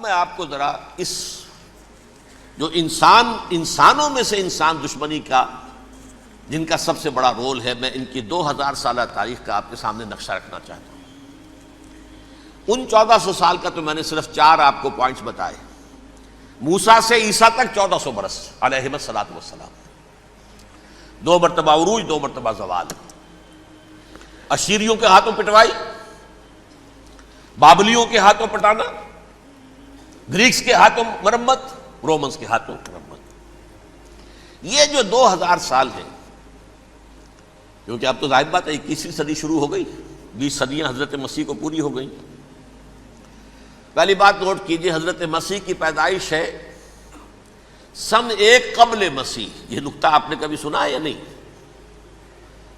میں آپ کو ذرا اس جو انسانوں میں سے انسان دشمنی کا جن کا سب سے بڑا رول ہے، میں ان کی 2000 سالہ تاریخ کا آپ کے سامنے نقشہ رکھنا چاہتا ہوں۔ ان 1400 سال کا تو میں نے صرف 4 آپ کو پوائنٹس بتائے۔ موسیٰ سے عیسیٰ تک 1400 برس علیہ الصلوۃ والسلام، 2 مرتبہ عروج، 2 مرتبہ زوال، اشیریوں کے ہاتھوں پٹوائی، بابلیوں کے ہاتھوں پٹانا، گریکس کے ہاتھوں مرمت، رومنس کے ہاتھوں مرمت۔ یہ جو 2000 سال ہیں، کیونکہ اب تو ظاہر بات ہے 21ویں صدی شروع ہو گئی، 20 صدیاں حضرت مسیح کو پوری ہو گئیں۔ پہلی بات نوٹ کیجئے، حضرت مسیح کی پیدائش ہے سن 1 قبل مسیح۔ یہ نقطہ آپ نے کبھی سنا ہے یا نہیں؟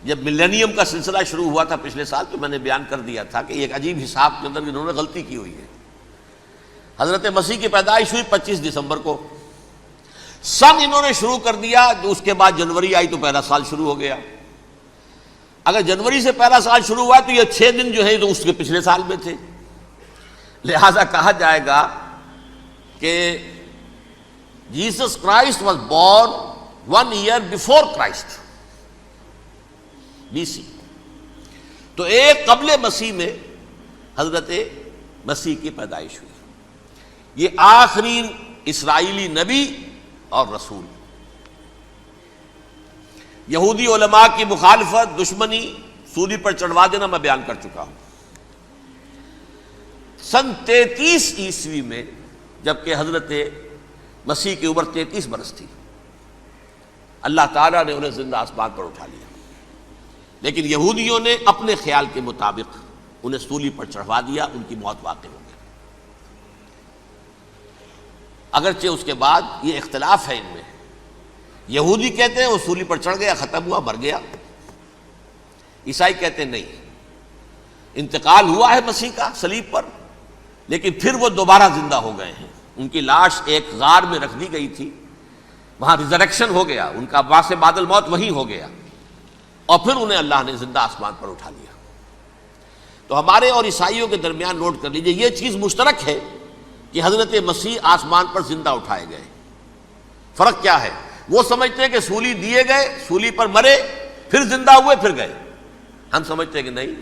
جب ملینیم کا سلسلہ شروع ہوا تھا پچھلے سال، تو میں نے بیان کر دیا تھا کہ ایک عجیب حساب کے اندر انہوں نے غلطی کی ہوئی ہے۔ حضرت مسیح کی پیدائش ہوئی 25 دسمبر کو، سن انہوں نے شروع کر دیا، جو اس کے بعد جنوری آئی تو پہلا سال شروع ہو گیا۔ اگر جنوری سے پہلا سال شروع ہوا تو یہ 6 دن جو ہے تو اس کے پچھلے سال میں تھے، لہذا کہا جائے گا کہ Jesus Christ was born 1 year before Christ, BC۔ تو 1 قبل مسیح میں حضرت مسیح کی پیدائش ہوئی۔ یہ آخری اسرائیلی نبی اور رسول۔ یہودی علماء کی مخالفت، دشمنی، سولی پر چڑھوا دینا میں بیان کر چکا ہوں۔ سن 33 عیسوی میں، جبکہ حضرت مسیح کی عمر 33 برس تھی، اللہ تعالیٰ نے انہیں زندہ آسمان پر اٹھا لیا، لیکن یہودیوں نے اپنے خیال کے مطابق انہیں سولی پر چڑھوا دیا، ان کی موت واقع ہو گئی۔ اگرچہ اس کے بعد یہ اختلاف ہے ان میں، یہودی کہتے ہیں وہ سولی پر چڑھ گیا، ختم ہوا، مر گیا۔ عیسائی کہتے ہیں نہیں، انتقال ہوا ہے مسیح کا صلیب پر، لیکن پھر وہ دوبارہ زندہ ہو گئے ہیں۔ ان کی لاش ایک غار میں رکھ دی گئی تھی، وہاں ریزریکشن ہو گیا، ان کا باعث بعد الموت وہیں ہو گیا، اور پھر انہیں اللہ نے زندہ آسمان پر اٹھا لیا۔ تو ہمارے اور عیسائیوں کے درمیان نوٹ کر لیجئے، یہ چیز مشترک ہے کہ حضرت مسیح آسمان پر زندہ اٹھائے گئے۔ فرق کیا ہے؟ وہ سمجھتے ہیں کہ سولی دیے گئے، سولی پر مرے، پھر زندہ ہوئے، پھر گئے۔ ہم سمجھتے ہیں کہ نہیں،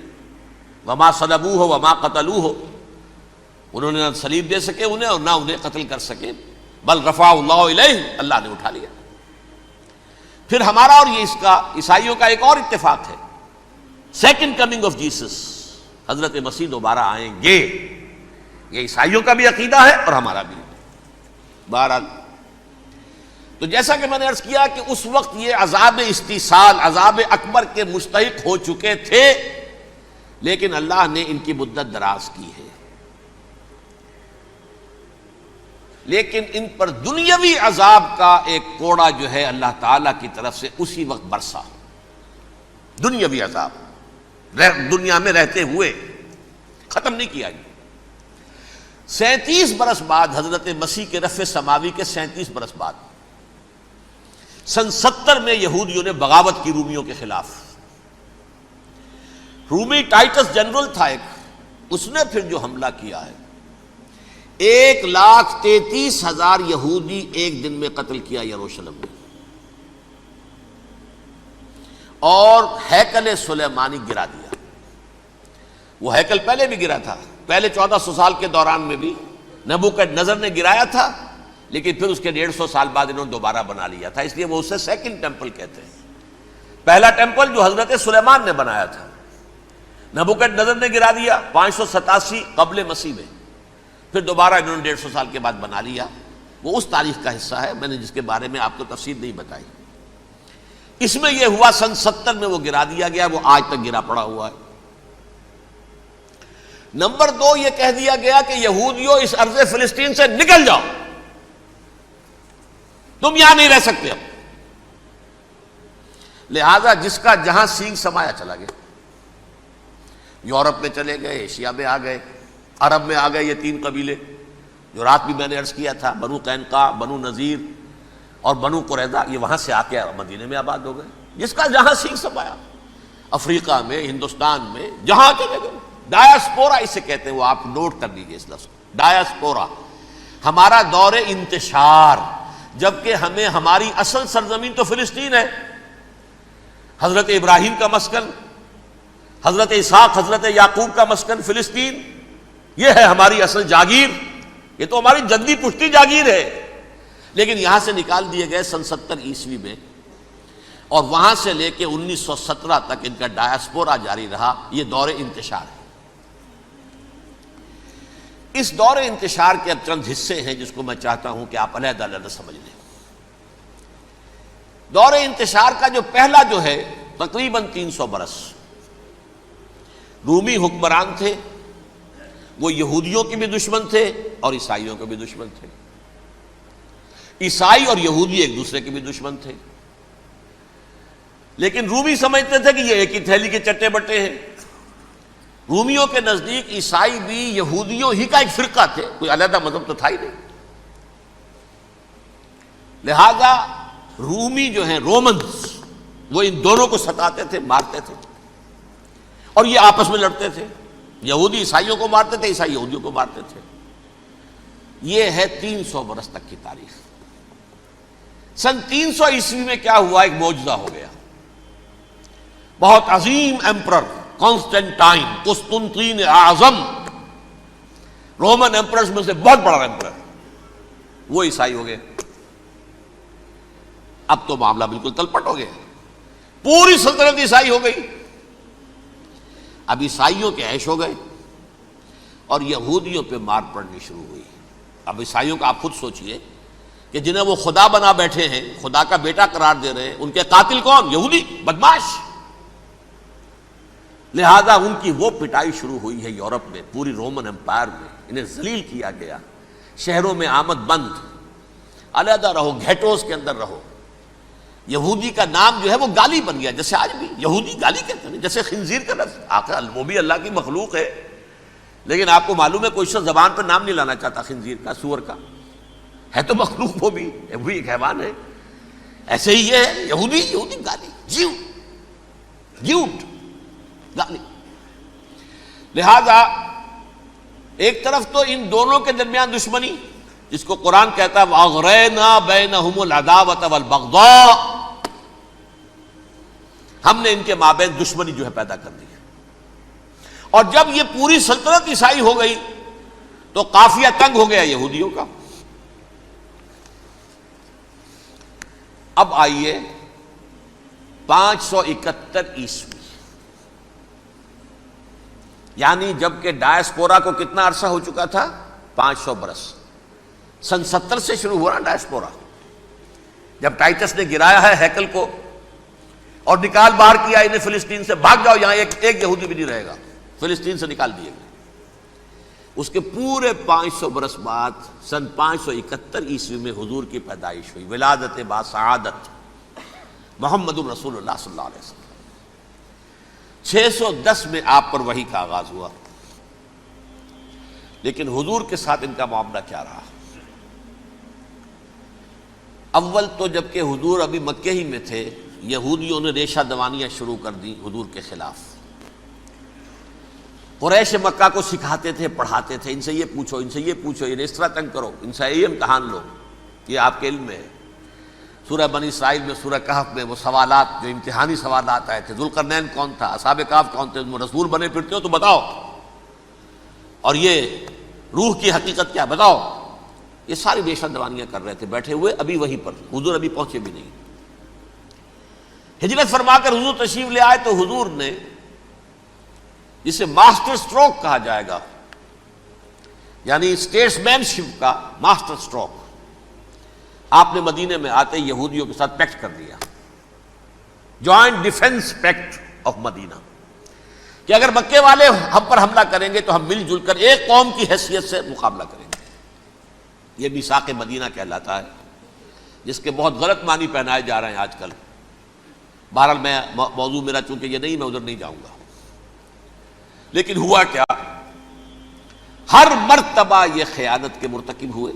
وما صلبوہ وما قتلوہ، انہوں نے نہ صلیب دے سکے انہیں اور نہ انہیں قتل کر سکے، بل رفع اللہ الیہ، اللہ نے اٹھا لیا۔ پھر ہمارا اور یہ اس کا عیسائیوں کا ایک اور اتفاق ہے، سیکنڈ کمنگ آف جیسس، حضرت مسیح دوبارہ آئیں گے۔ یہ عیسائیوں کا بھی عقیدہ ہے اور ہمارا بھی۔ بہرحال تو جیسا کہ میں نے عرض کیا کہ اس وقت یہ عذاب استیصال، عذاب اکبر کے مستحق ہو چکے تھے، لیکن اللہ نے ان کی مدت دراز کی ہے۔ لیکن ان پر دنیاوی عذاب کا ایک کوڑا جو ہے اللہ تعالیٰ کی طرف سے اسی وقت برسا، دنیاوی عذاب دنیا میں رہتے ہوئے، ختم نہیں کیا۔ 37 برس بعد، حضرت مسیح کے رفع سماوی کے 37 برس بعد، سن 70 میں یہودیوں نے بغاوت کی رومیوں کے خلاف۔ رومی ٹائٹس جنرل تھا ایک، اس نے پھر جو حملہ کیا ہے، 1,33,000 یہودی ایک دن میں قتل کیا یروشلم میں، اور ہیکل سلیمانی گرا دیا۔ وہ ہیکل پہلے بھی گرا تھا، پہلے 1400 سال کے دوران میں بھی نبوکڈنیزر نے گرایا تھا، لیکن پھر اس کے 150 سال بعد انہوں نے دوبارہ بنا لیا تھا، اس لیے وہ اسے سیکنڈ ٹیمپل کہتے ہیں۔ پہلا ٹیمپل جو حضرت سلیمان نے بنایا تھا، نبوکڈنیزر نے گرا دیا 587 قبل مسیح میں، پھر دوبارہ انہوں نے 150 سال کے بعد بنا لیا۔ وہ اس تاریخ کا حصہ ہے، میں نے جس کے بارے میں آپ کو تفصیل نہیں بتائی۔ اس میں یہ ہوا سن 70 میں وہ گرا دیا گیا، وہ آج تک گرا پڑا ہوا ہے۔ نمبر 2، یہ کہہ دیا گیا کہ یہودیوں اس ارض فلسطین سے نکل جاؤ، تم یہاں نہیں رہ سکتے اب۔ لہذا جس کا جہاں سینگ سمایا چلا گیا، یورپ میں چلے گئے، ایشیا میں آ گئے، عرب میں آ گئے، یہ 3 قبیلے جو رات بھی میں نے عرض کیا تھا، بنو قینقاع، بنو نذیر اور بنو قریظہ، یہ وہاں سے آ کے مدینے میں آباد ہو گئے۔ جس کا جہاں سینگ سمایا، افریقہ میں، ہندوستان میں، جہاں چلے گئے، ڈایاسپورا اسے کہتے ہیں، وہ آپ نوٹ کر لیجیے اس لفظ کو، ڈایاسپورا۔ ہمارا دور انتشار، جبکہ ہمیں ہماری اصل سرزمین تو فلسطین ہے، حضرت ابراہیم کا مسکن، حضرت اسحاق حضرت یعقوب کا مسکن فلسطین، یہ ہے ہماری اصل جاگیر، یہ تو ہماری جدی پشتی جاگیر ہے، لیکن یہاں سے نکال دیے گئے سن 70 عیسوی میں، اور وہاں سے لے کے 1917 تک ان کا ڈایاسپورا جاری رہا۔ یہ دور انتشار ہے۔ اس دور انتشار کے اب چند حصے ہیں جس کو میں چاہتا ہوں کہ آپ علیحدہ علیحدہ سمجھ لیں۔ دور انتشار کا جو پہلا جو ہے تقریباً 300 برس، رومی حکمران تھے، وہ یہودیوں کے بھی دشمن تھے اور عیسائیوں کے بھی دشمن تھے، عیسائی اور یہودی ایک دوسرے کے بھی دشمن تھے، لیکن رومی سمجھتے تھے کہ یہ ایک ہی تھیلی کے چٹے بٹے ہیں۔ رومیوں کے نزدیک عیسائی بھی یہودیوں ہی کا ایک فرقہ تھے، کوئی علیحدہ مذہب تو تھا ہی نہیں، لہذا رومی جو ہیں رومنز وہ ان دونوں کو ستاتے تھے، مارتے تھے، اور یہ آپس میں لڑتے تھے، یہودی عیسائیوں کو مارتے تھے، عیسائی یہودیوں کو مارتے تھے۔ یہ ہے 300 برس تک کی تاریخ۔ سن 300 عیسوی میں کیا ہوا؟ ایک معجزہ ہو گیا۔ بہت عظیم ایمپرر کانسٹینٹائن، قسطنطین اعظم، رومن ایمپررز میں سے بہت بڑا ایمپرر، وہ عیسائی ہو گئے۔ اب تو معاملہ بالکل تلپٹ ہو گیا، پوری سلطنت عیسائی ہو گئی۔ اب عیسائیوں کے عیش ہو گئے اور یہودیوں پہ مار پڑنی شروع ہوئی۔ اب عیسائیوں کا آپ خود سوچئے کہ جنہیں وہ خدا بنا بیٹھے ہیں، خدا کا بیٹا قرار دے رہے ہیں، ان کے قاتل کون؟ یہودی بدماش۔ لہذا ان کی وہ پٹائی شروع ہوئی ہے یورپ میں، پوری رومن امپائر میں، انہیں ذلیل کیا گیا، شہروں میں آمد بند، علیحدہ رہو، گھیٹوز کے اندر رہو۔ یہودی کا نام جو ہے وہ گالی بن گیا، جیسے آج بھی یہودی گالی کہتے ہیں، جیسے خنزیر کا لفظ، آخر وہ بھی اللہ کی مخلوق ہے، لیکن آپ کو معلوم ہے کوئی شخص زبان پہ نام نہیں لانا چاہتا خنزیر کا، سور کا، ہے تو مخلوق، وہ بھی ایک حیوان ہے۔ ایسے ہی یہ ہے یہودی، یہودی گالی، جیوٹ گالی۔ لہذا ایک طرف تو ان دونوں کے درمیان دشمنی، جس کو قرآن کہتا ہے وَأَغْرَيْنَا بَيْنَهُمُ الْعَدَاوَةَ وَالْبَغْضَاءَ، ہم نے ان کے مابین دشمنی جو ہے پیدا کر دی۔ اور جب یہ پوری سلطنت عیسائی ہو گئی تو قافیہ تنگ ہو گیا یہودیوں کا۔ اب آئیے 571 عیسوی، یعنی جب کہ ڈایاسپورا کو کتنا عرصہ ہو چکا تھا؟ 500 برس۔ سن 70 سے شروع ہوا ڈایاسپورا، جب ٹائٹس نے گرایا ہے ہیکل کو اور نکال باہر کیا انہیں فلسطین سے، بھاگ جاؤ، یہاں ایک یہودی بھی نہیں رہے گا، فلسطین سے نکال دیے گئے۔ اس کے پورے 500 برس بعد سن 571 عیسوی میں حضور کی پیدائش ہوئی، ولادت باسعادت محمد الرسول اللہ صلی اللہ علیہ وسلم۔ 610 میں آپ پر وحی کا آغاز ہوا، لیکن حضور کے ساتھ ان کا معاملہ کیا رہا؟ اول تو جب کہ حضور ابھی مکے ہی میں تھے، یہودیوں نے ریشہ دوانیاں شروع کر دی حضور کے خلاف۔ قریش مکہ کو سکھاتے تھے، پڑھاتے تھے، ان سے یہ پوچھو، ان سے یہ پوچھو، انہیں اس طرح تنگ کرو، ان سے یہ امتحان لو، یہ آپ کے علم میں ہے۔ سورہ بنی اسرائیل میں، سورہ کہف میں وہ سوالات جو امتحانی سوالات آئے تھے، ذوالقرنین کون تھا، اصحاب کہف کون تھے، تم رسول بنے پھرتے ہو تو بتاؤ، اور یہ روح کی حقیقت کیا بتاؤ، یہ ساری ریشہ دوانیاں کر رہے تھے بیٹھے ہوئے ابھی وہیں پر، حضور ابھی پہنچے بھی نہیں۔ ہجرت فرما کر حضور تشریف لے آئے تو حضور نے، جسے ماسٹر سٹروک کہا جائے گا، یعنی اسٹیٹس مین شپ کا ماسٹر سٹروک، آپ نے مدینے میں آتے یہودیوں کے ساتھ پیکٹ کر دیا، جوائنٹ ڈیفنس پیکٹ آف مدینہ، کہ اگر مکے والے ہم پر حملہ کریں گے تو ہم مل جل کر ایک قوم کی حیثیت سے مقابلہ کریں گے۔ یہ میثاق مدینہ کہلاتا ہے، جس کے بہت غلط معنی پہنائے جا رہے ہیں آج کل۔ بہرحال میں موضوع میرا چونکہ یہ نہیں، میں ادھر نہیں جاؤں گا، لیکن ہوا کیا؟ ہر مرتبہ یہ خیانت کے مرتکب ہوئے،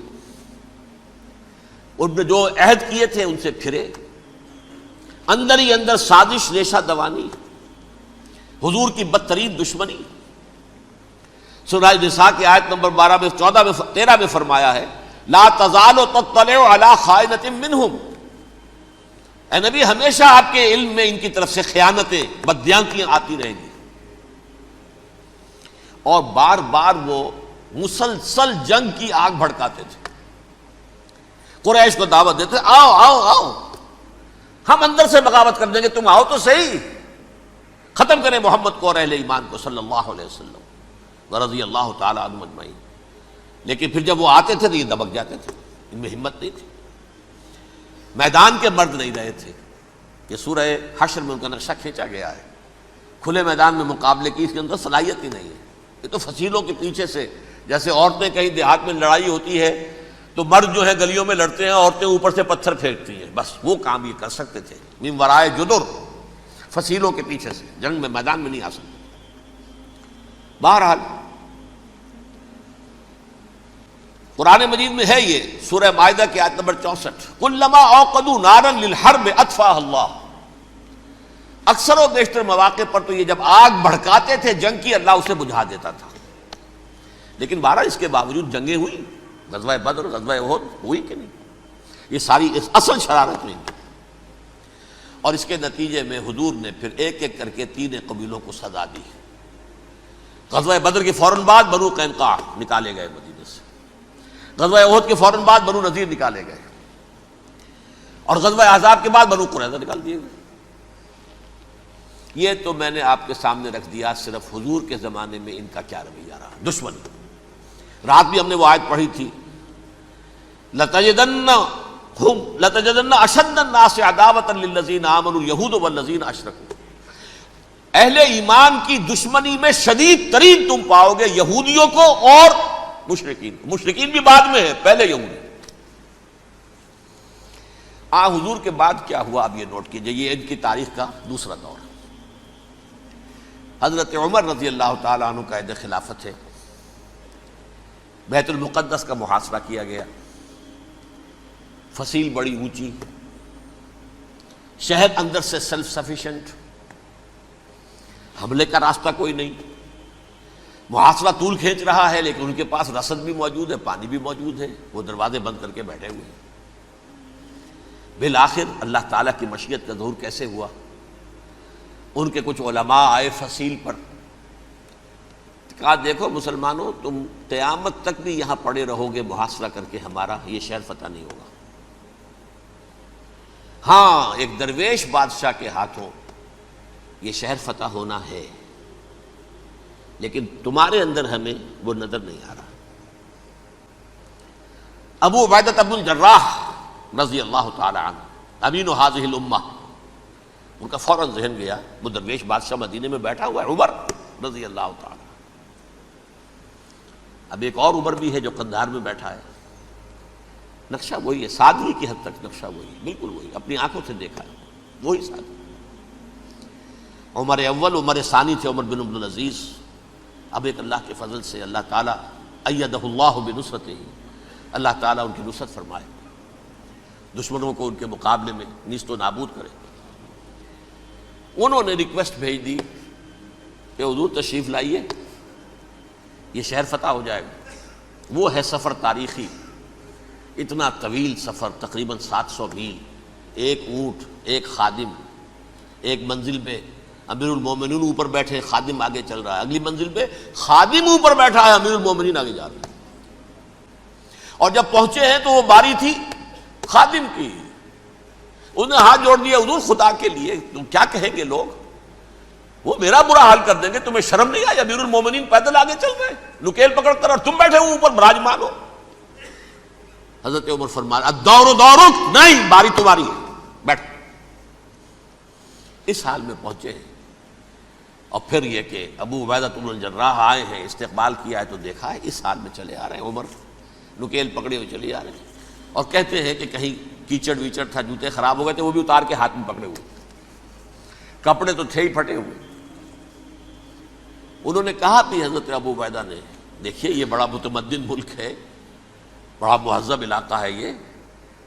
ان نے جو عہد کیے تھے ان سے پھرے، اندر ہی اندر سازش، ریشہ دوانی، حضور کی بدترین دشمنی۔ سورہ نساء کی آیت نمبر 12 میں 14 میں 13 میں فرمایا ہے لا تزال تطلع علی خائنۃ منہم، اے نبی ہمیشہ آپ کے علم میں ان کی طرف سے خیانتیں، بددیانتیاں آتی رہیں گی. اور بار بار وہ مسلسل جنگ کی آگ بھڑکاتے تھے. قریش کو دعوت دیتے، آؤ آؤ آؤ ہم اندر سے بغاوت کر دیں گے، تم آؤ تو صحیح، ختم کریں محمد کو اور اہل ایمان کو صلی اللہ علیہ وسلم ورضی اللہ تعالی عنہم اجمعین. لیکن پھر جب وہ آتے تھے تو یہ دبک جاتے تھے، ان میں ہمت نہیں تھی، میدان کے مرد نہیں رہے تھے. یہ سورہ حشر میں ان کا نقشہ کھینچا گیا ہے. کھلے میدان میں مقابلے کی اس کے اندر صلاحیت ہی نہیں ہے. یہ تو فصیلوں کے پیچھے سے، جیسے عورتیں کہیں دیہات میں لڑائی ہوتی ہے تو مرد جو ہے گلیوں میں لڑتے ہیں، عورتیں اوپر سے پتھر پھینکتی ہیں، بس وہ کام یہ کر سکتے تھے. من ورائے جدر، فصیلوں کے پیچھے سے، جنگ میں میدان میں نہیں آ سکتے. بہرحال قرآن مجید میں ہے یہ سورہ مائدہ کی آیت نمبر 64، کلما اوقدوا نارا للحرب اطفاها اللہ. اکثر و بیشتر مواقع پر تو یہ جب آگ بھڑکاتے تھے جنگ کی، اللہ اسے بجھا دیتا تھا. لیکن بہرحال اس کے باوجود جنگیں ہوئی، غزوہ بدر، غزوہ احد ہوئی کہ نہیں؟ یہ ساری اصل شرارت ہوئی. اور اس کے نتیجے میں حضور نے پھر ایک ایک کر کے 3 قبیلوں کو سزا دی. غزوہ بدر کے فوراً بعد بنو قینقاع نکالے گئے مدینے سے، غزوہ احد کے فوراً بعد بنو نذیر نکالے گئے، اور غزوہ احزاب کے بعد بنو قریظہ نکال دیے گئے. یہ تو میں نے آپ کے سامنے رکھ دیا صرف حضور کے زمانے میں ان کا کیا رویہ رہا. دشمنی، رات بھی ہم نے وہ آیت پڑھی تھی، لَتَجِدَنَّ أَشَدَّ النَّاسِ عَدَاوَةً لِلَّذِينَ آمَنُوا الْيَهُودُ وَالَّذِينَ أَشْرَكُوا. اہل ایمان کی دشمنی میں شدید ترین تم پاؤ گے یہودیوں کو اور مشرکین. مشرکین بھی بعد میں ہے، پہلے یہودی. حضور کے بعد کیا ہوا اب یہ نوٹ کیجئے، یہ ان کی تاریخ کا دوسرا دور. حضرت عمر رضی اللہ تعالیٰ عنہ کا عہد خلافت ہے. بیت المقدس کا محاصرہ کیا گیا، فصیل بڑی اونچی، شہر اندر سے سیلف سفیشینٹ، حملے کا راستہ کوئی نہیں، محاصرہ طول کھینچ رہا ہے، لیکن ان کے پاس رسد بھی موجود ہے، پانی بھی موجود ہے، وہ دروازے بند کر کے بیٹھے ہوئے ہیں. بالآخر اللہ تعالیٰ کی مشیت کا ظہور کیسے ہوا؟ ان کے کچھ علماء آئے فصیل پر، کہا دیکھو مسلمانوں، تم قیامت تک بھی یہاں پڑے رہو گے محاصرہ کر کے، ہمارا یہ شہر فتح نہیں ہوگا. ہاں ایک درویش بادشاہ کے ہاتھوں یہ شہر فتح ہونا ہے، لیکن تمہارے اندر ہمیں وہ نظر نہیں آ رہا. ابو عبیدہ بن الجراح رضی اللہ تعالی عنہ، امین هذه الامہ، ان کا فوراً ذہن گیا وہ درویش بادشاہ مدینے میں بیٹھا ہوا ہے، عمر رضی اللہ تعالی. اب ایک اور عمر بھی ہے جو قندھار میں بیٹھا ہے. نقشہ وہی ہے، سادگی کی حد تک نقشہ وہی ہے، بالکل وہی، اپنی آنکھوں سے دیکھا ہے، وہی سادگی. عمر اول، عمر ثانی تھے عمر بن عبدالعزیز. اب ایک اللہ کے فضل سے اللہ تعالیٰ ایدہ اللہ بنصرتہ، اللہ تعالیٰ ان کی نصرت فرمائے، دشمنوں کو ان کے مقابلے میں نیست و نابود کرے. انہوں نے ریکویسٹ بھیج دی کہ حضور تشریف لائیے، یہ شہر فتح ہو جائے گا. وہ ہے سفر تاریخی، اتنا طویل سفر، تقریباً 700 میل، ایک اونٹ، ایک خادم، ایک منزل پہ امیر المومنین اوپر بیٹھے، خادم آگے چل رہا ہے، اگلی منزل پہ خادم اوپر بیٹھا ہے، امیر المومنین آگے جا رہے ہیں. اور جب پہنچے ہیں تو وہ باری تھی خادم کی. انہوں نے ہاتھ جوڑ دیا، حضور خدا کے لیے تم کیا کہیں گے لوگ، وہ میرا برا حال کر دیں گے، تمہیں شرم نہیں آئی؟ امیر المومنین پیدل آگے چل رہے ہیں نکیل پکڑ کر، اور تم بیٹھے ہو اوپر براجمان ہو. حضرت عمر فرمایا الدور دورک، نہیں باری تمہاری ہے، بیٹھ. اس حال میں پہنچے ہیں. اور پھر یہ کہ ابو عبیدہ بن الجراح آئے ہیں، استقبال کیا ہے تو دیکھا ہے اس حال میں چلے آ رہے ہیں. عمر نکیل پکڑے ہوئے چلے آ رہے ہیں، اور کہتے ہیں کہ کہیں کیچڑ ویچڑ تھا، جوتے خراب ہو گئے تھے، وہ بھی اتار کے ہاتھ میں پکڑے ہوئے، کپڑے تو تھے ہی پھٹے ہوئے. انہوں نے کہا بھی حضرت ابو عبیدہ نے، دیکھیے یہ بڑا متمدن ملک ہے، بڑا مہذب علاقہ ہے، یہ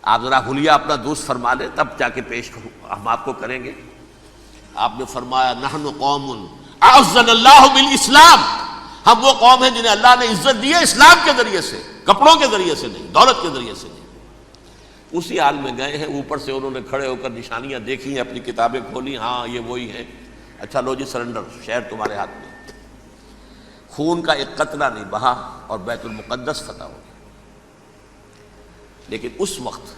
آپ ذرا حلیہ اپنا دوست فرما لیں تب جا کے پیش ہم آپ کو کریں گے. آپ نے فرمایا نحن قوم اعزنا اللہ بالاسلام، ہم وہ قوم ہیں جنہیں اللہ نے عزت دی ہے اسلام کے ذریعے سے. کپڑوں کے ذریعے سے نہیں، دولت کے ذریعے سے نہیں۔ اسی حال میں گئے ہیں، اوپر سے انہوں نے کھڑے ہو کر نشانیاں دیکھی ہیں، اپنی کتابیں کھولی، ہاں یہ وہی ہیں، اچھا لو جی سرنڈر، شہر تمہارے ہاتھ میں۔ خون کا ایک قطرہ نہیں بہا اور بیت المقدس فتح ہو گیا۔ لیکن اس وقت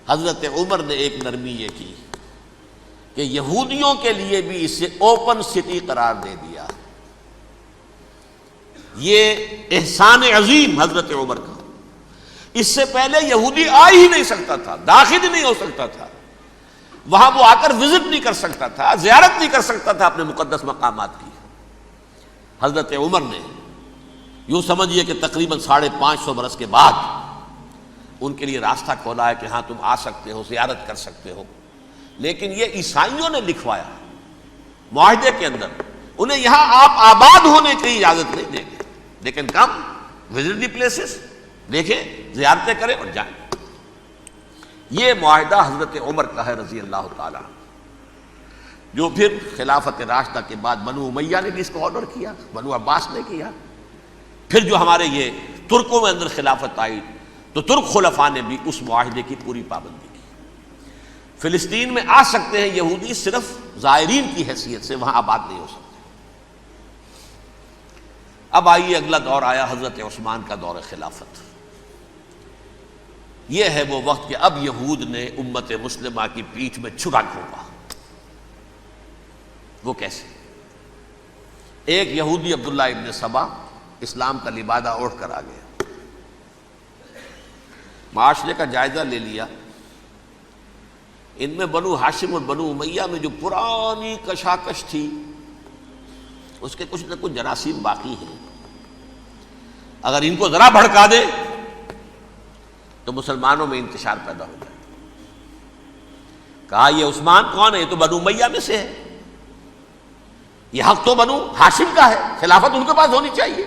حضرت عمر نے ایک نرمی یہ کی کہ یہودیوں کے لیے بھی اسے اوپن سٹی قرار دے دیا۔ یہ احسان عظیم حضرت عمر کا، اس سے پہلے یہودی آ ہی نہیں سکتا تھا، داخل ہی نہیں ہو سکتا تھا، وہاں وہ آ کر وزٹ نہیں کر سکتا تھا، زیارت نہیں کر سکتا تھا اپنے مقدس مقامات کی۔ حضرت عمر نے یوں سمجھیے کہ تقریباً 550 برس کے بعد ان کے لیے راستہ کھولا ہے کہ ہاں تم آ سکتے ہو، زیارت کر سکتے ہو۔ لیکن یہ عیسائیوں نے لکھوایا معاہدے کے اندر، انہیں یہاں آپ آباد ہونے کی اجازت نہیں دیں گے، لیکن کم وزٹ دی پلیسز، دیکھیں زیارتیں کریں اور جائیں۔ یہ معاہدہ حضرت عمر کا ہے رضی اللہ تعالیٰ، جو پھر خلافت راشدہ کے بعد بنو امیہ نے بھی اس کو آنر کیا، بنو عباس نے کیا۔ پھر جو ہمارے یہ ترکوں میں اندر خلافت آئی تو ترک خلفاء نے بھی اس معاہدے کی پوری پابندی کی۔ فلسطین میں آ سکتے ہیں یہودی صرف زائرین کی حیثیت سے، وہاں آباد نہیں ہو سکتے۔ اب آئیے اگلا دور آیا حضرت عثمان کا دور خلافت۔ یہ ہے وہ وقت کہ اب یہود نے امت مسلمہ کی پیٹھ میں چھرا گھونپا۔ وہ کیسے؟ ایک یہودی عبداللہ ابن سبا اسلام کا لبادہ اوڑھ کر آ گیا، معاشرے کا جائزہ لے لیا، ان میں بنو ہاشم اور بنو امیہ میں جو پرانی کشاکش تھی اس کے کچھ نہ کچھ جراثیم باقی ہیں، اگر ان کو ذرا بھڑکا دے تو مسلمانوں میں انتشار پیدا ہو جائے۔ کہا یہ عثمان کون ہے؟ یہ تو بنو امیہ میں سے ہے، یہ حق تو بنو ہاشم کا ہے، خلافت ان کے پاس ہونی چاہیے،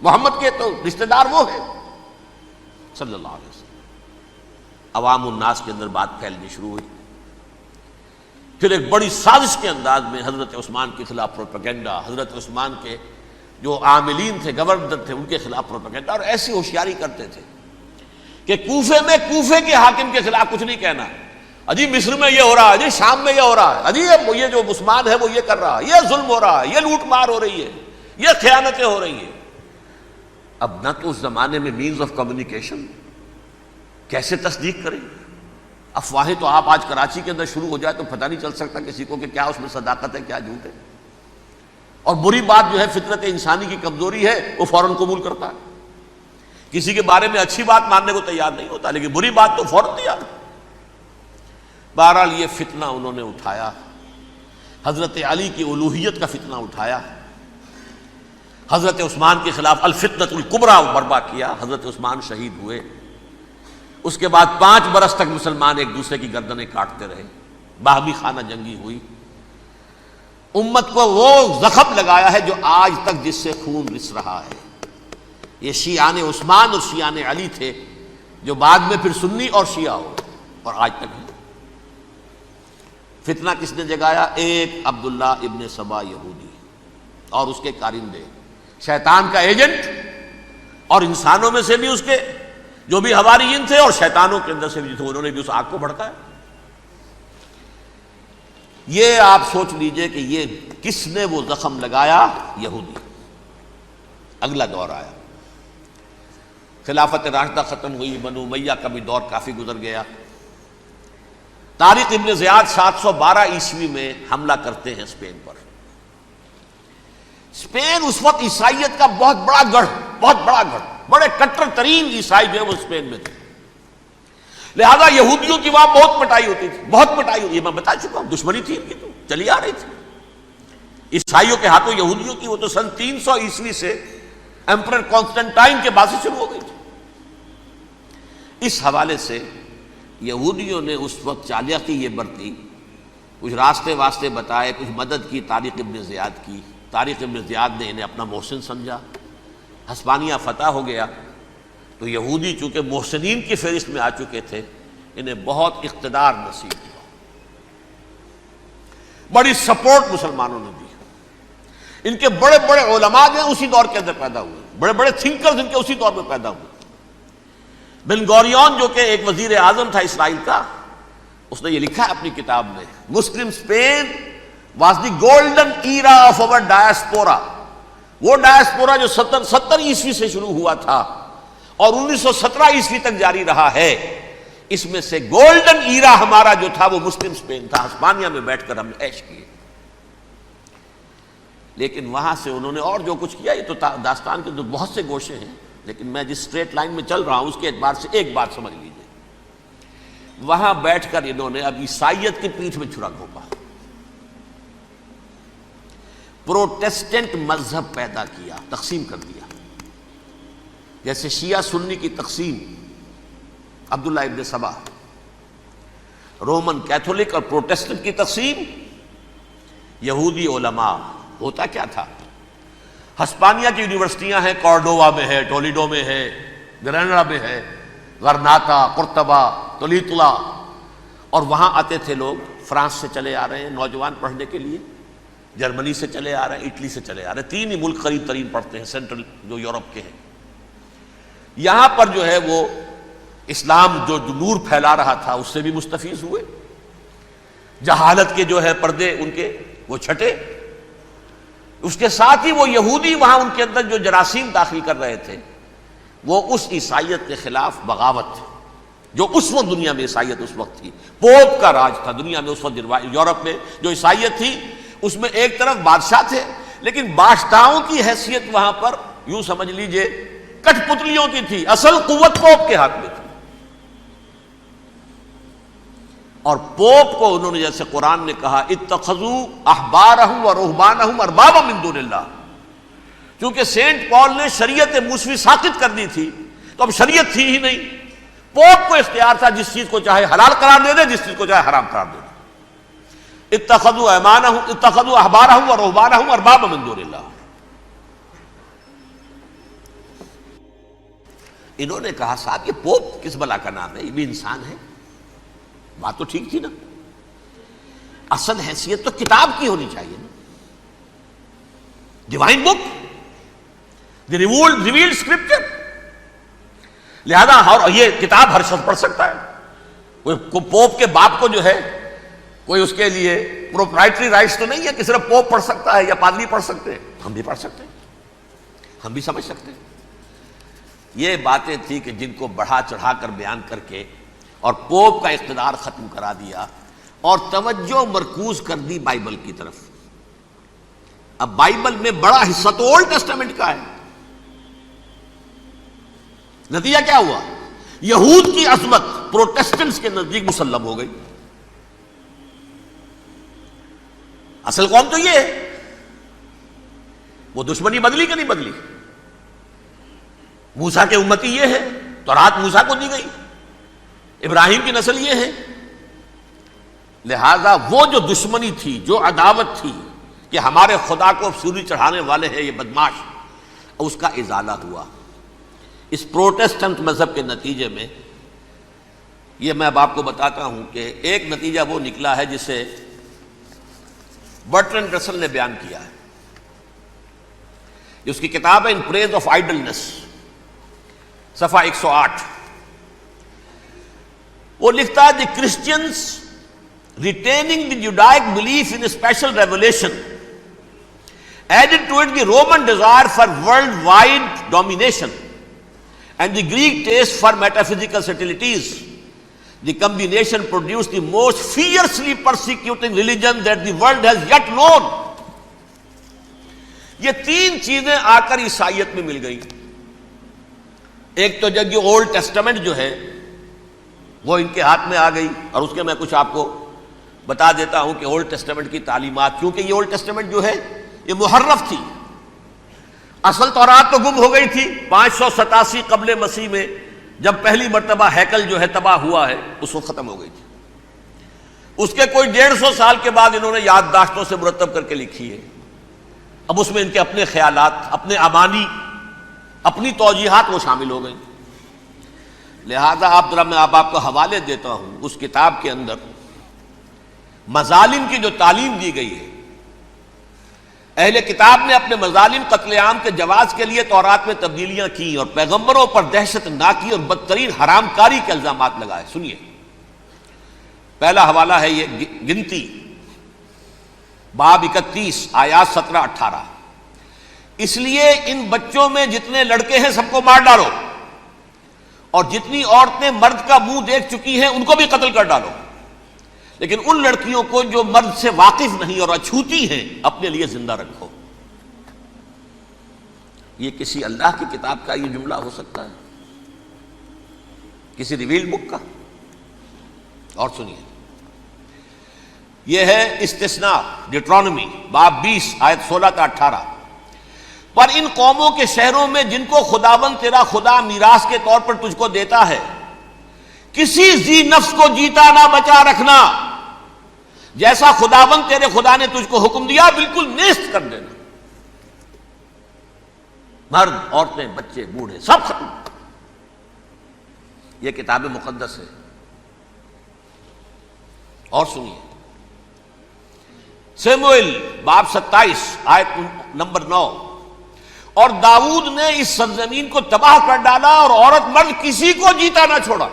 محمد کے تو رشتہ دار وہ ہے صلی اللہ علیہ وسلم۔ عوام الناس کے اندر بات پھیلنی شروع ہوئی۔ پھر ایک بڑی سازش کے انداز میں حضرت عثمان کے خلاف پروپیگنڈا، حضرت عثمان کے جو عاملین تھے، گورنر تھے، ان کے خلاف پروپیگنڈا، اور ایسی ہوشیاری کرتے تھے کہ کوفے میں کوفے کے حاکم کے خلاف کچھ نہیں کہنا، اجی مصر میں یہ ہو رہا ہے، اجی شام میں یہ ہو رہا ہے، اجی یہ جو عثمان ہے وہ یہ کر رہا ہے، یہ ظلم ہو رہا ہے، یہ لوٹ مار ہو رہی ہے، یہ خیانتیں ہو رہی ہیں۔ اب نہ تو اس زمانے میں مینز آف کمیونیکیشن، کیسے تصدیق کریں؟ افواہیں تو آپ آج کراچی کے اندر شروع ہو جائے تو پتہ نہیں چل سکتا کسی کو کہ کیا اس میں صداقت ہے کیا جھوٹ ہے، اور بری بات جو ہے فطرت انسانی کی کمزوری ہے وہ فوراً قبول کرتا ہے، کسی کے بارے میں اچھی بات ماننے کو تیار نہیں ہوتا لیکن بری بات تو فوراً تیار۔ بہرحال یہ فتنہ انہوں نے اٹھایا، حضرت علی کی الوہیت کا فتنہ اٹھایا، حضرت عثمان کے خلاف الفتنۃ الکبریٰ برپا کیا، حضرت عثمان شہید ہوئے۔ اس کے بعد 5 برس تک مسلمان ایک دوسرے کی گردنیں کاٹتے رہے، باہمی خانہ جنگی ہوئی، امت کو وہ زخم لگایا ہے جو آج تک جس سے خون رس رہا ہے۔ یہ شیعان عثمان اور شیعان علی تھے جو بعد میں پھر سنی اور شیعہ ہو اور آج تک ہے۔ فتنہ کس نے جگایا؟ ایک عبداللہ ابن سبا یہودی اور اس کے کارندے، شیطان کا ایجنٹ، اور انسانوں میں سے بھی اس کے جو بھی حواریین تھے اور شیطانوں کے اندر سے بھی تھے، انہوں نے بھی اس آگ کو بھڑکایا۔ یہ آپ سوچ لیجئے کہ یہ کس نے وہ زخم لگایا؟ یہودی۔ اگلا دور آیا، خلافت راشدہ ختم ہوئی، بنو امیہ کا بھی دور کافی گزر گیا۔ طارق ابن زیاد 712 عیسوی میں حملہ کرتے ہیں اسپین پر۔ اسپین اس وقت عیسائیت کا بہت بڑا گڑھ، بڑے کٹر ترین عیسائی جو ہے وہ اسپین میں تھے، لہذا یہودیوں کی وہاں بہت پٹائی ہوتی تھی، یہ میں بتا چکا ہوں، دشمنی تھی ان کی تو چلی آ رہی تھی عیسائیوں کے ہاتھوں یہودیوں کی، وہ تو سن 300 عیسوی سے ایمپرر کانسٹنٹائن کے بعد سے شروع ہو گئی تھی۔ اس حوالے سے یہودیوں نے اس وقت چالاکی یہ برتی، کچھ راستے واسطے بتائے، کچھ مدد کی طارق ابن زیاد کی۔ طارق ابن زیاد نے انہیں اپنا محسن سمجھا، ہسپانیہ فتح ہو گیا تو یہودی چونکہ محسنین کی فہرست میں آ چکے تھے، انہیں بہت اقتدار نصیب ہوا، بڑی سپورٹ مسلمانوں نے دی۔ ان کے بڑے بڑے علماء جو ہیں اسی دور کے اندر پیدا ہوئے، بڑے بڑے تھنکرز ان کے اسی دور میں پیدا ہوئے۔ بن گوریون جو کہ ایک وزیر اعظم تھا اسرائیل کا، اس نے یہ لکھا ہے اپنی کتاب میں، Muslim Spain was the golden era of our diaspora. وہ ڈائسپورا جو 70 عیسوی سے شروع ہوا تھا اور 1917 عیسوی تک جاری رہا ہے، اس میں سے گولڈن ایرا ہمارا جو تھا وہ مسلم اسپین تھا. ہسپانیہ میں بیٹھ کر ہم نے عیش کیے. لیکن وہاں سے انہوں نے اور جو کچھ کیا، یہ تو داستان کے بہت سے گوشے ہیں، لیکن میں جس اسٹریٹ لائن میں چل رہا ہوں اس کے اعتبار سے ایک بات سمجھ لیجیے. وہاں بیٹھ کر انہوں نے اب عیسائیت کی پیٹھ میں چھرا گھونپا، پروٹیسٹنٹ مذہب پیدا کیا، تقسیم کر دیا. جیسے شیعہ سنی کی تقسیم، عبداللہ ابن سبا، رومن کیتھولک اور پروٹیسٹنٹ کی تقسیم، یہودی علماء. ہوتا کیا تھا؟ ہسپانیہ کی یونیورسٹیاں ہیں، کارڈووا میں ہے، ٹولیڈو میں ہے، گریناڈا میں ہے، غرناطہ، قرطبہ، تولیتلا، اور وہاں آتے تھے لوگ. فرانس سے چلے آ رہے ہیں نوجوان پڑھنے کے لیے، جرمنی سے چلے آ رہے ہیں، اٹلی سے چلے آ رہے ہیں. 3 ہی ملک قریب ترین پڑھتے ہیں سینٹرل جو یورپ کے ہیں. یہاں پر جو ہے وہ اسلام جو نور پھیلا رہا تھا اس سے بھی مستفیض ہوئے. جہالت کے جو ہے پردے ان کے وہ چھٹے. اس کے ساتھ ہی وہ یہودی وہاں ان کے اندر جو جراثیم داخل کر رہے تھے، وہ اس عیسائیت کے خلاف بغاوت، جو اس وقت دنیا میں عیسائیت اس وقت تھی. پوپ کا راج تھا دنیا میں اس وقت. یورپ میں جو عیسائیت تھی اس میں ایک طرف بادشاہ تھے، لیکن بادشاہوں کی حیثیت وہاں پر یوں سمجھ لیجئے کٹ پتلیوں کی تھی. اصل قوت پوپ کے ہاتھ میں تھی. اور پوپ کو انہوں نے جیسے قرآن نے کہا اتخذوا احبارهم ورهبانهم اربابا من دون اللہ، چونکہ سینٹ پال نے شریعت موسوی ساقط کر دی تھی تو اب شریعت تھی ہی نہیں. پوپ کو اختیار تھا جس چیز کو چاہے حلال قرار دے دے، جس چیز کو چاہے حرام قرار دے دے. اتخذوا احبارهم ورهبانهم اربابا من دون اللہ. انہوں نے کہا صاحب یہ پوپ کس بلا کا نام ہے، یہ بھی انسان ہے. بات تو ٹھیک تھی نا، اصل حیثیت تو کتاب کی ہونی چاہیے نا، ڈیوائن بک، دی ریویلڈ اسکرپچر. لہذا اور یہ کتاب ہر شخص پڑھ سکتا ہے. کوئی پوپ کے باپ کو جو ہے کوئی اس کے لیے پروپرائٹری رائٹس تو نہیں ہے کہ صرف پوپ پڑھ سکتا ہے یا پادری پڑھ سکتے ہیں. ہم بھی پڑھ سکتے ہیں، ہم بھی سمجھ سکتے ہیں. یہ باتیں تھی کہ جن کو بڑھا چڑھا کر بیان کر کے اور پوپ کا اقتدار ختم کرا دیا اور توجہ مرکوز کر دی بائبل کی طرف. اب بائبل میں بڑا حصہ تو اولڈ ٹیسٹامنٹ کا ہے. نتیجہ کیا ہوا؟ یہود کی عظمت پروٹیسٹنٹس کے نزدیک مسلم ہو گئی. اصل قوم تو یہ ہے. وہ دشمنی بدلی کہ نہیں بدلی؟ موسیٰ کے امتی یہ ہے، تورات موسیٰ کو دی گئی، ابراہیم کی نسل یہ ہے. لہذا وہ جو دشمنی تھی، جو عداوت تھی کہ ہمارے خدا کو سولی چڑھانے والے ہیں یہ بدماش، اس کا ازالہ ہوا. اس پروٹیسٹنٹ مذہب کے نتیجے میں یہ میں اب آپ کو بتاتا ہوں کہ ایک نتیجہ وہ نکلا ہے جسے برٹرنڈ رسل نے بیان کیا ہے. اس کی کتاب ہے ان پریز آف آئیڈلنس، صفحہ 108. وہ لکھتا ہے the Christians retaining the Judaic belief in special revelation added to it the Roman desire for worldwide domination and the Greek taste for metaphysical subtleties. The combination produced the most fiercely persecuting religion that the world has yet known. یہ 3 چیزیں آ کر عیسائیت میں مل گئی. ایک تو جب یہ اولڈ ٹیسٹمنٹ جو ہے وہ ان کے ہاتھ میں آ گئی، اور اس کے میں کچھ آپ کو بتا دیتا ہوں کہ اولڈ ٹیسٹمنٹ کی تعلیمات، کیونکہ یہ اولڈ ٹیسٹمنٹ جو ہے یہ محرف تھی. اصل تورات تو گم ہو گئی تھی 587 قبل مسیح میں، جب پہلی مرتبہ ہیکل جو ہے تباہ ہوا ہے، اس وقت ختم ہو گئی تھی. اس کے کوئی 150 سال کے بعد انہوں نے یادداشتوں سے مرتب کر کے لکھی ہے. اب اس میں ان کے اپنے خیالات، اپنے امانی، اپنی توجیحات وہ شامل ہو گئیں. لہذا میں آپ کو حوالے دیتا ہوں اس کتاب کے اندر مظالم کی جو تعلیم دی گئی ہے، اہل کتاب نے اپنے مظالم قتل عام کے جواز کے لیے تورات میں تبدیلیاں کی اور پیغمبروں پر دہشت ناکی اور بدترین حرام کاری کے الزامات لگائے. سنیے، پہلا حوالہ ہے یہ گنتی باب 31 آیات 17-18. اس لیے ان بچوں میں جتنے لڑکے ہیں سب کو مار ڈالو، اور جتنی عورتیں مرد کا منہ دیکھ چکی ہیں ان کو بھی قتل کر ڈالو، لیکن ان لڑکیوں کو جو مرد سے واقف نہیں اور اچھوتی ہیں اپنے لیے زندہ رکھو. یہ کسی اللہ کی کتاب کا یہ جملہ ہو سکتا ہے؟ کسی ریویل بک کا؟ اور سنیے، یہ ہے استثناء ڈیٹرانومی باب 20 آیت 16-18. پر ان قوموں کے شہروں میں جن کو خداوند تیرا خدا میراث کے طور پر تجھ کو دیتا ہے، کسی ذی نفس کو جیتا نہ بچا رکھنا، جیسا خداوند تیرے خدا نے تجھ کو حکم دیا بالکل نیست کر دینا. مرد، عورتیں، بچے، بوڑھے سب ختم. یہ کتاب مقدس ہے. اور سنیے، سموئیل باب 27 آیت نمبر 9. اور داؤد نے اس سرزمین کو تباہ کر ڈالا اور عورت مرد کسی کو جیتا نہ چھوڑا.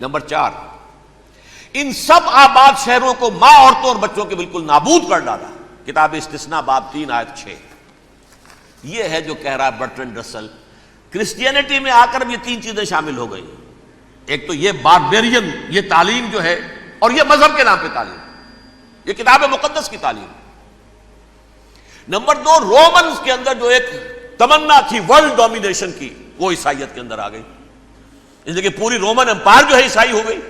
نمبر 4، ان سب آباد شہروں کو ماں، عورتوں اور بچوں کے بالکل نابود کر ڈالا. کتاب استثناء باب 3 آیت 6. یہ ہے جو کہہ رہا ہے برٹرنڈ رسل، کرسچینٹی میں آ کر اب یہ تین چیزیں شامل ہو گئی. ایک تو یہ باربیرین یہ تعلیم جو ہے، اور یہ مذہب کے نام پہ تعلیم، یہ کتاب مقدس کی تعلیم. نمبر 2، رومنز کے اندر جو ایک تمنا تھی ورلڈ ڈومینیشن کی، وہ عیسائیت کے اندر آ گئی. اس لیے کہ پوری رومن امپائر جو ہے عیسائی ہو گئی،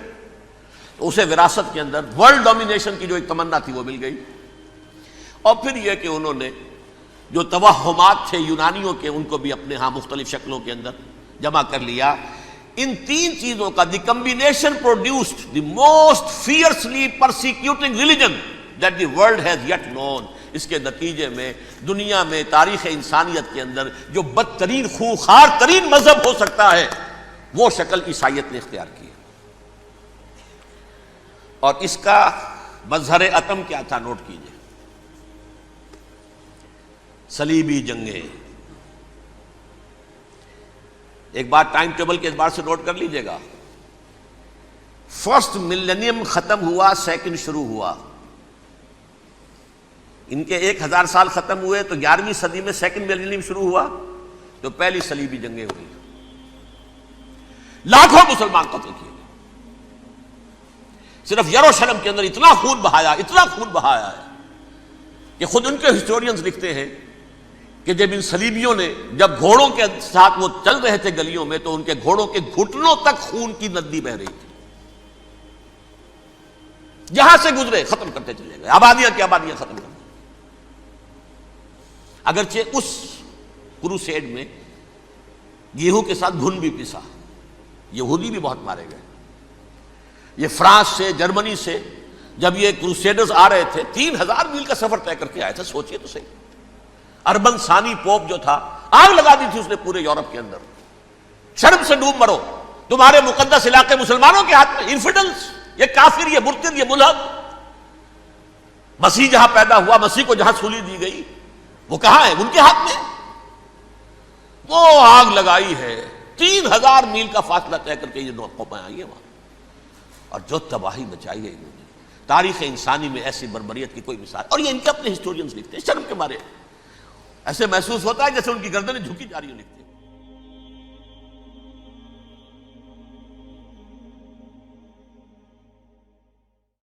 تو اسے وراثت کے اندر ورلڈ ڈومینیشن کی جو ایک تمنا تھی وہ مل گئی. اور پھر یہ کہ انہوں نے جو توہمات تھے یونانیوں کے، ان کو بھی اپنے ہاں مختلف شکلوں کے اندر جمع کر لیا. ان تین چیزوں کا the combination produced the most fiercely persecuting religion that the world has yet known. اس کے نتیجے میں دنیا میں تاریخ انسانیت کے اندر جو بدترین خونخوار ترین مذہب ہو سکتا ہے وہ شکل عیسائیت نے اختیار کی. اور اس کا مظہر عتم کیا تھا؟ نوٹ کیجئے، صلیبی جنگیں. ایک بات ٹائم ٹیبل کے اعتبار سے نوٹ کر لیجئے گا. فرسٹ ملینیم ختم ہوا، سیکنڈ شروع ہوا. ان کے 1000 سال ختم ہوئے تو 11ویں صدی میں سیکنڈ ملینیم شروع ہوا، تو پہلی صلیبی جنگیں ہوئی. لاکھوں مسلمان قتل کیے. صرف یروشلم کے اندر اتنا خون بہایا ہے کہ خود ان کے ہسٹورینز لکھتے ہیں کہ جب ان صلیبیوں نے جب گھوڑوں کے ساتھ وہ چل رہے تھے گلیوں میں، تو ان کے گھوڑوں کے گھٹنوں تک خون کی ندی بہ رہی تھی. جہاں سے گزرے ختم کرتے چلے گئے، آبادیاں کی آبادیاں ختم کر دی. اگرچہ اس کروسیڈ میں گیہوں کے ساتھ گھن بھی پسا، یہودی بھی بہت مارے گئے. یہ فرانس سے، جرمنی سے جب یہ کروسیڈرز آ رہے تھے، 3000 میل کا سفر طے کر کے آئے تھے. سوچئے تو صحیح. اربن ثانی پوپ جو تھا، آگ لگا دی تھی اس نے پورے یورپ کے اندر. شرم سے ڈوب مرو، تمہارے مقدس علاقے مسلمانوں کے ہاتھ میں. انفیڈلز، یہ کافر، یہ مرتد، یہ ملحد. مسیح جہاں پیدا ہوا، مسیح کو جہاں سولی دی گئی، وہ کہاں ہے؟ ان کے ہاتھ میں. وہ آگ لگائی ہے، 3000 میل کا فاصلہ طے کر کے یہ قومیں آئی ہے وہاں. اور جو تباہی مچائی ہے انہوں نے، تاریخ انسانی میں ایسی بربریت کی کوئی مثال. اور یہ ان کے اپنے ہسٹورینز لکھتے ہیں. شرم کے مارے ایسے محسوس ہوتا ہے جیسے ان کی گردنیں جھکی جا رہی ہوں. لکھتے ہیں